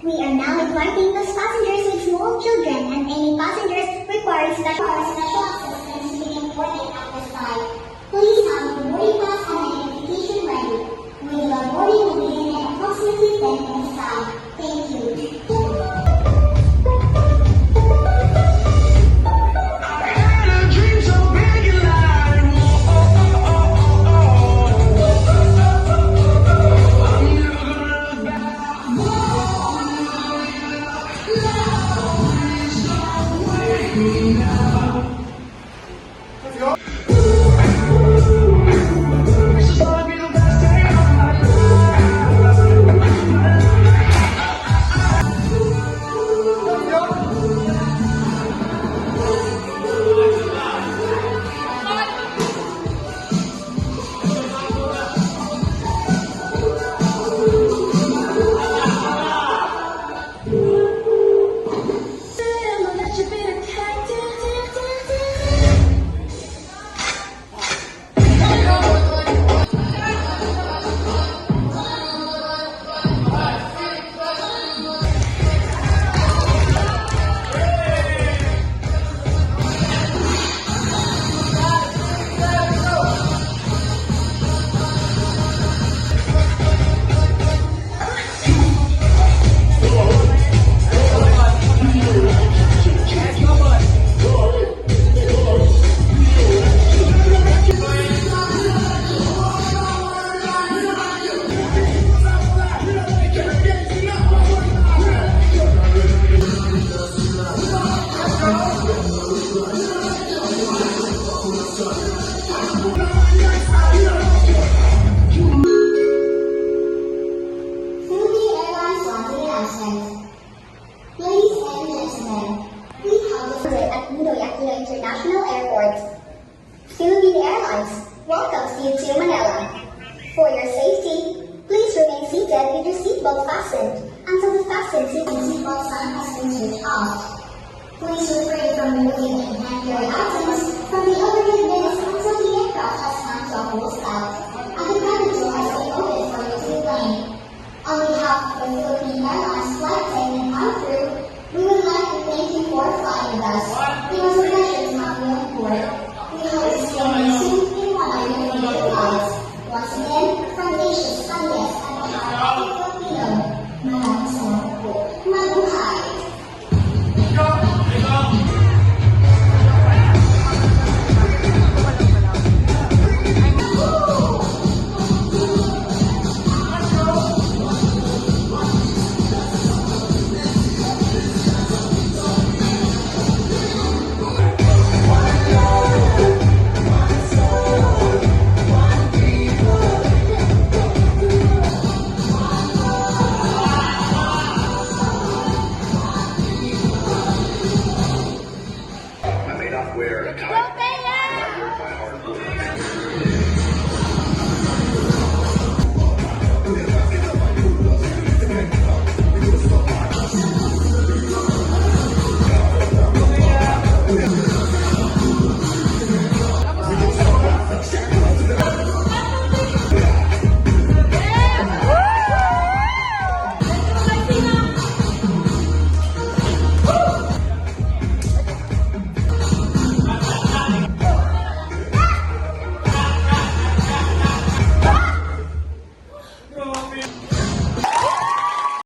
We are now embarking bus passengers with small children, and any passengers requiring special assistance to be boarding at this time. Please have your boarding pass and identification ready. Regular boarding will begin in approximately 10 minutes time. Thank you. International Airport. Philippine Airlines welcomes you to Manila. For your safety, please remain seated with your seatbelt fastened until the fastened seatbelt sign has been switched off. Please refrain from removing and carry items from the overhead bins until the aircraft has time to upload out.